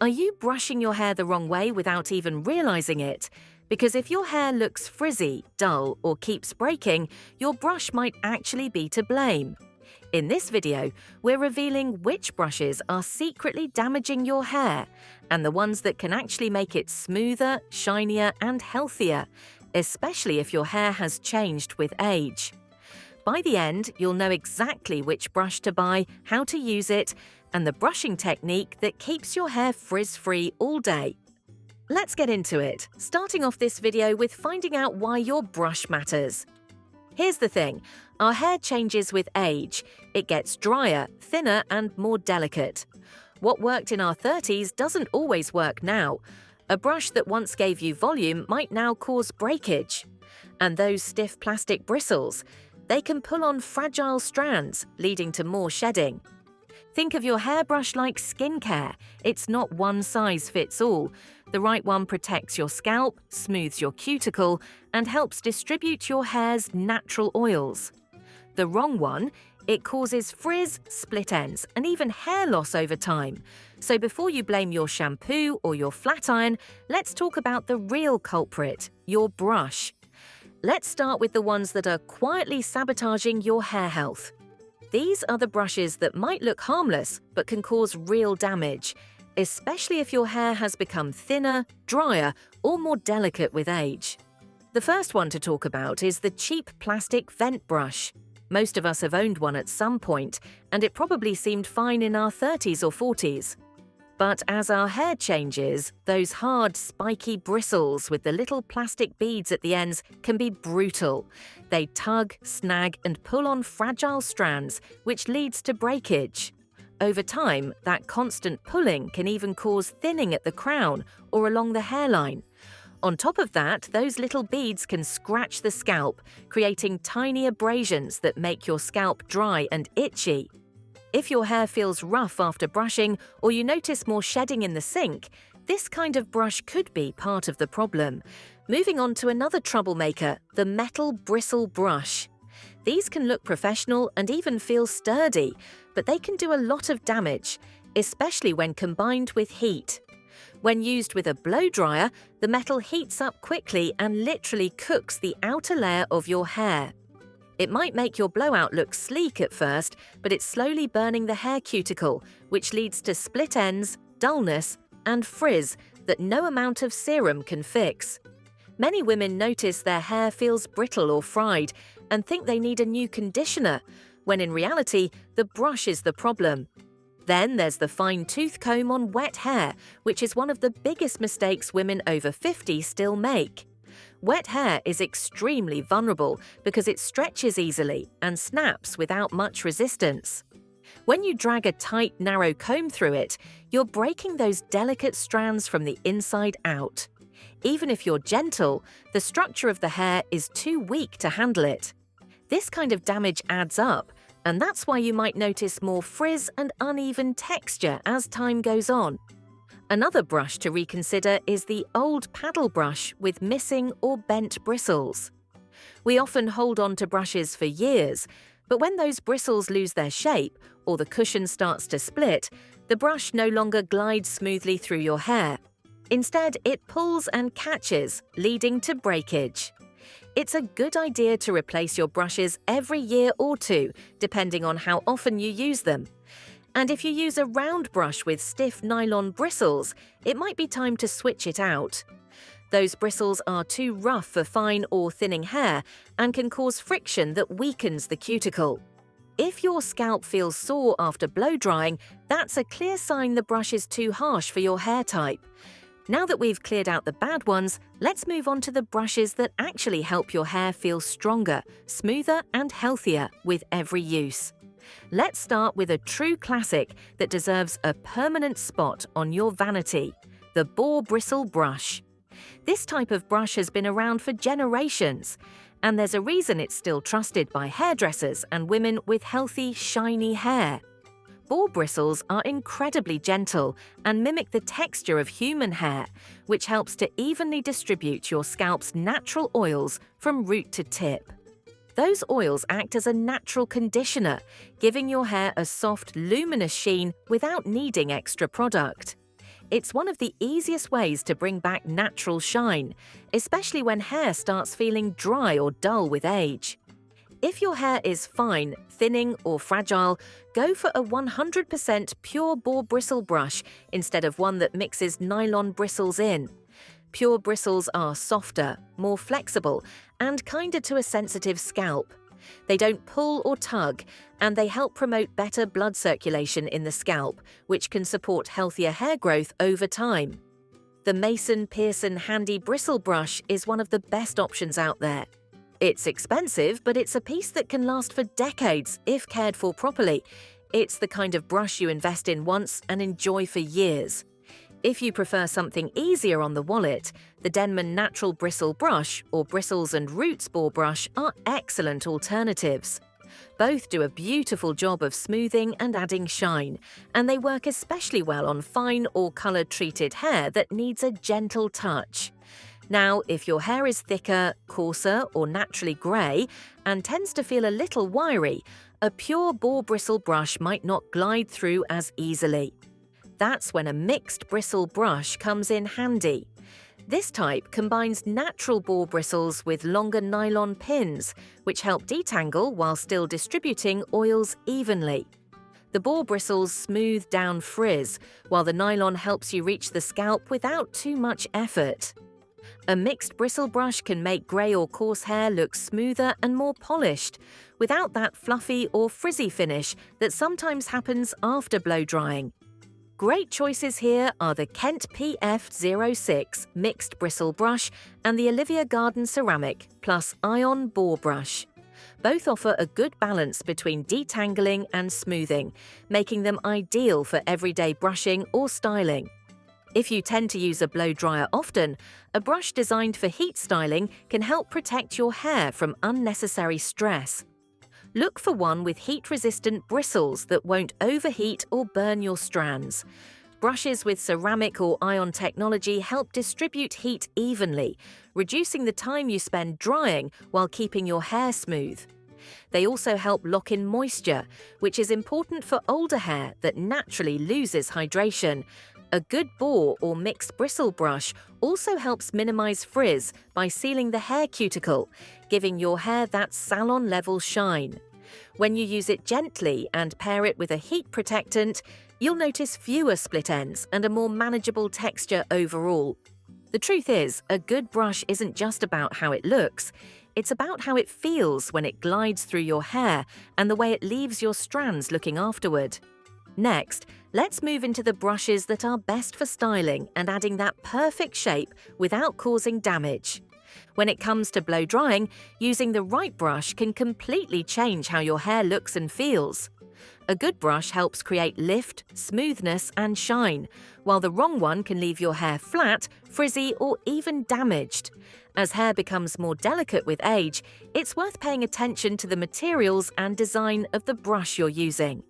Are you brushing your hair the wrong way without even realizing it? Because if your hair looks frizzy, dull, or keeps breaking, your brush might actually be to blame. In this video, we're revealing which brushes are secretly damaging your hair and the ones that can actually make it smoother, shinier, and healthier, especially if your hair has changed with age. By the end, you'll know exactly which brush to buy, how to use it, and the brushing technique that keeps your hair frizz-free all day. Let's get into it, starting off this video with finding out why your brush matters. Here's the thing, our hair changes with age. It gets drier, thinner, and more delicate. What worked in our 30s doesn't always work now. A brush that once gave you volume might now cause breakage. And those stiff plastic bristles, they can pull on fragile strands, leading to more shedding. Think of your hairbrush like skincare. It's not one size fits all. The right one protects your scalp, smooths your cuticle, and helps distribute your hair's natural oils. The wrong one, it causes frizz, split ends, and even hair loss over time. So before you blame your shampoo or your flat iron, let's talk about the real culprit, your brush. Let's start with the ones that are quietly sabotaging your hair health. These are the brushes that might look harmless but can cause real damage, especially if your hair has become thinner, drier, or more delicate with age. The first one to talk about is the cheap plastic vent brush. Most of us have owned one at some point, and it probably seemed fine in our 30s or 40s. But as our hair changes, those hard, spiky bristles with the little plastic beads at the ends can be brutal. They tug, snag, and pull on fragile strands, which leads to breakage. Over time, that constant pulling can even cause thinning at the crown or along the hairline. On top of that, those little beads can scratch the scalp, creating tiny abrasions that make your scalp dry and itchy. If your hair feels rough after brushing or you notice more shedding in the sink, this kind of brush could be part of the problem. Moving on to another troublemaker, the metal bristle brush. These can look professional and even feel sturdy, but they can do a lot of damage, especially when combined with heat. When used with a blow dryer, the metal heats up quickly and literally cooks the outer layer of your hair. It might make your blowout look sleek at first, but it's slowly burning the hair cuticle, which leads to split ends, dullness, and frizz that no amount of serum can fix. Many women notice their hair feels brittle or fried and think they need a new conditioner, when in reality, the brush is the problem. Then there's the fine tooth comb on wet hair, which is one of the biggest mistakes women over 50 still make. Wet hair is extremely vulnerable because it stretches easily and snaps without much resistance. When you drag a tight, narrow comb through it, you're breaking those delicate strands from the inside out. Even if you're gentle, the structure of the hair is too weak to handle it. This kind of damage adds up, and that's why you might notice more frizz and uneven texture as time goes on. Another brush to reconsider is the old paddle brush with missing or bent bristles. We often hold on to brushes for years, but when those bristles lose their shape or the cushion starts to split, the brush no longer glides smoothly through your hair. Instead, it pulls and catches, leading to breakage. It's a good idea to replace your brushes every year or two, depending on how often you use them. And if you use a round brush with stiff nylon bristles, it might be time to switch it out. Those bristles are too rough for fine or thinning hair and can cause friction that weakens the cuticle. If your scalp feels sore after blow drying, that's a clear sign the brush is too harsh for your hair type. Now that we've cleared out the bad ones, let's move on to the brushes that actually help your hair feel stronger, smoother, and healthier with every use. Let's start with a true classic that deserves a permanent spot on your vanity, the boar bristle brush. This type of brush has been around for generations, and there's a reason it's still trusted by hairdressers and women with healthy, shiny hair. Boar bristles are incredibly gentle and mimic the texture of human hair, which helps to evenly distribute your scalp's natural oils from root to tip. Those oils act as a natural conditioner, giving your hair a soft, luminous sheen without needing extra product. It's one of the easiest ways to bring back natural shine, especially when hair starts feeling dry or dull with age. If your hair is fine, thinning, or fragile, go for a 100% pure boar bristle brush instead of one that mixes nylon bristles in. Pure bristles are softer, more flexible, and kinder to a sensitive scalp. They don't pull or tug, and they help promote better blood circulation in the scalp, which can support healthier hair growth over time. The Mason Pearson Handy Bristle Brush is one of the best options out there. It's expensive, but it's a piece that can last for decades if cared for properly. It's the kind of brush you invest in once and enjoy for years. If you prefer something easier on the wallet, the Denman Natural Bristle Brush or Bristles and Roots Boar Brush are excellent alternatives. Both do a beautiful job of smoothing and adding shine, and they work especially well on fine or colour-treated hair that needs a gentle touch. Now, if your hair is thicker, coarser, or naturally grey and tends to feel a little wiry, a pure boar bristle brush might not glide through as easily. That's when a mixed bristle brush comes in handy. This type combines natural boar bristles with longer nylon pins, which help detangle while still distributing oils evenly. The boar bristles smooth down frizz, while the nylon helps you reach the scalp without too much effort. A mixed bristle brush can make grey or coarse hair look smoother and more polished, without that fluffy or frizzy finish that sometimes happens after blow drying. Great choices here are the Kent PF06 Mixed Bristle Brush and the Olivia Garden Ceramic Plus Ion Boar Brush. Both offer a good balance between detangling and smoothing, making them ideal for everyday brushing or styling. If you tend to use a blow dryer often, a brush designed for heat styling can help protect your hair from unnecessary stress. Look for one with heat-resistant bristles that won't overheat or burn your strands. Brushes with ceramic or ion technology help distribute heat evenly, reducing the time you spend drying while keeping your hair smooth. They also help lock in moisture, which is important for older hair that naturally loses hydration. A good boar or mixed bristle brush also helps minimize frizz by sealing the hair cuticle, giving your hair that salon-level shine. When you use it gently and pair it with a heat protectant, you'll notice fewer split ends and a more manageable texture overall. The truth is, a good brush isn't just about how it looks, it's about how it feels when it glides through your hair and the way it leaves your strands looking afterward. Next, let's move into the brushes that are best for styling and adding that perfect shape without causing damage. When it comes to blow drying, using the right brush can completely change how your hair looks and feels. A good brush helps create lift, smoothness, and shine, while the wrong one can leave your hair flat, frizzy, or even damaged. As hair becomes more delicate with age, it's worth paying attention to the materials and design of the brush you're using.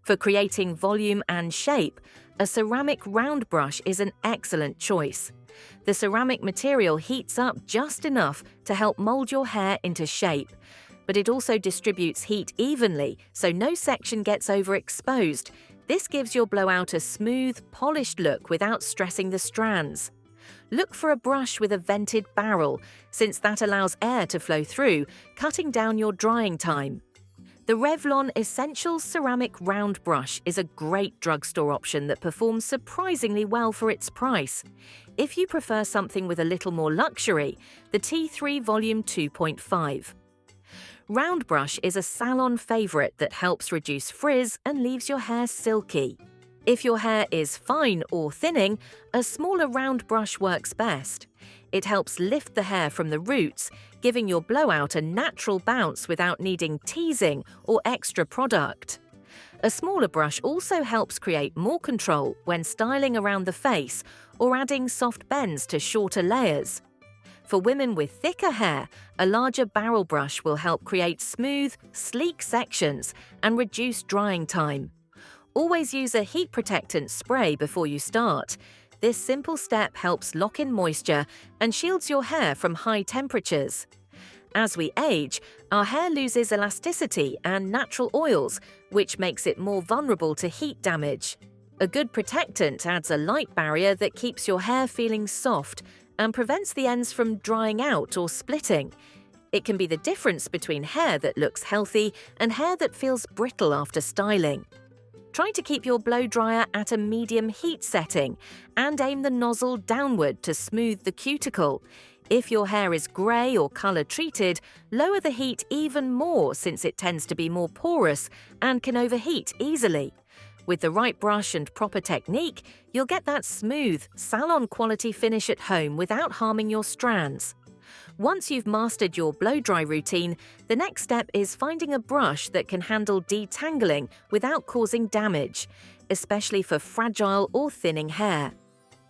For creating volume and shape, a ceramic round brush is an excellent choice. The ceramic material heats up just enough to help mold your hair into shape, but it also distributes heat evenly so no section gets overexposed. This gives your blowout a smooth, polished look without stressing the strands. Look for a brush with a vented barrel, since that allows air to flow through, cutting down your drying time. The Revlon Essentials Ceramic Round Brush is a great drugstore option that performs surprisingly well for its price. If you prefer something with a little more luxury, the T3 Volume 2.5. Round brush is a salon favourite that helps reduce frizz and leaves your hair silky. If your hair is fine or thinning, a smaller round brush works best. It helps lift the hair from the roots, giving your blowout a natural bounce without needing teasing or extra product. A smaller brush also helps create more control when styling around the face or adding soft bends to shorter layers. For women with thicker hair, a larger barrel brush will help create smooth, sleek sections and reduce drying time. Always use a heat protectant spray before you start. This simple step helps lock in moisture and shields your hair from high temperatures. As we age, our hair loses elasticity and natural oils, which makes it more vulnerable to heat damage. A good protectant adds a light barrier that keeps your hair feeling soft and prevents the ends from drying out or splitting. It can be the difference between hair that looks healthy and hair that feels brittle after styling. Try to keep your blow dryer at a medium heat setting and aim the nozzle downward to smooth the cuticle. If your hair is grey or colour treated, lower the heat even more since it tends to be more porous and can overheat easily. With the right brush and proper technique, you'll get that smooth, salon-quality finish at home without harming your strands. Once you've mastered your blow-dry routine, the next step is finding a brush that can handle detangling without causing damage, especially for fragile or thinning hair.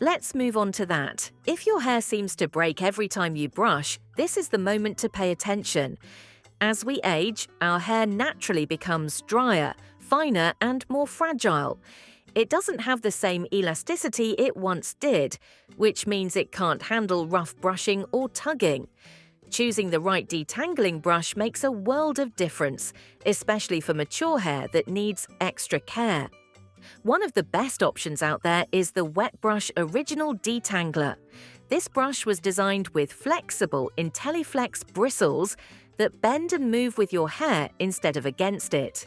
Let's move on to that. If your hair seems to break every time you brush, this is the moment to pay attention. As we age, our hair naturally becomes drier, finer, and more fragile. It doesn't have the same elasticity it once did, which means it can't handle rough brushing or tugging. Choosing the right detangling brush makes a world of difference, especially for mature hair that needs extra care. One of the best options out there is the Wet Brush Original Detangler. This brush was designed with flexible IntelliFlex bristles that bend and move with your hair instead of against it.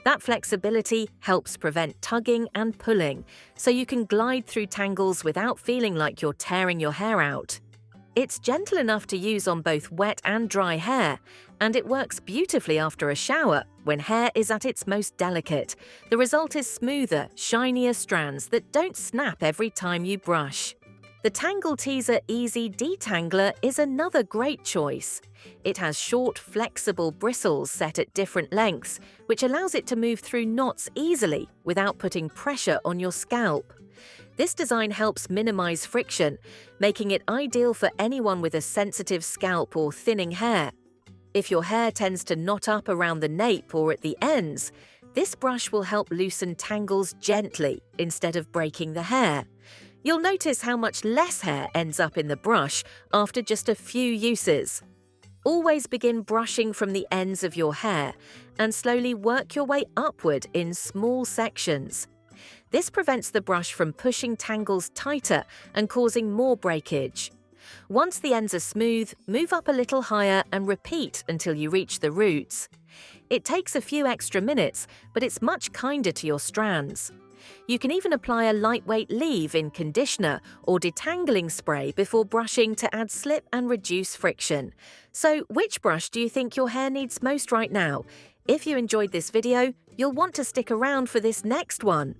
That flexibility helps prevent tugging and pulling, so you can glide through tangles without feeling like you're tearing your hair out. It's gentle enough to use on both wet and dry hair, and it works beautifully after a shower when hair is at its most delicate. The result is smoother, shinier strands that don't snap every time you brush. The Tangle Teaser Easy Detangler is another great choice. It has short, flexible bristles set at different lengths, which allows it to move through knots easily without putting pressure on your scalp. This design helps minimize friction, making it ideal for anyone with a sensitive scalp or thinning hair. If your hair tends to knot up around the nape or at the ends, this brush will help loosen tangles gently instead of breaking the hair. You'll notice how much less hair ends up in the brush after just a few uses. Always begin brushing from the ends of your hair and slowly work your way upward in small sections. This prevents the brush from pushing tangles tighter and causing more breakage. Once the ends are smooth, move up a little higher and repeat until you reach the roots. It takes a few extra minutes, but it's much kinder to your strands. You can even apply a lightweight leave-in conditioner or detangling spray before brushing to add slip and reduce friction. So, which brush do you think your hair needs most right now? If you enjoyed this video, you'll want to stick around for this next one.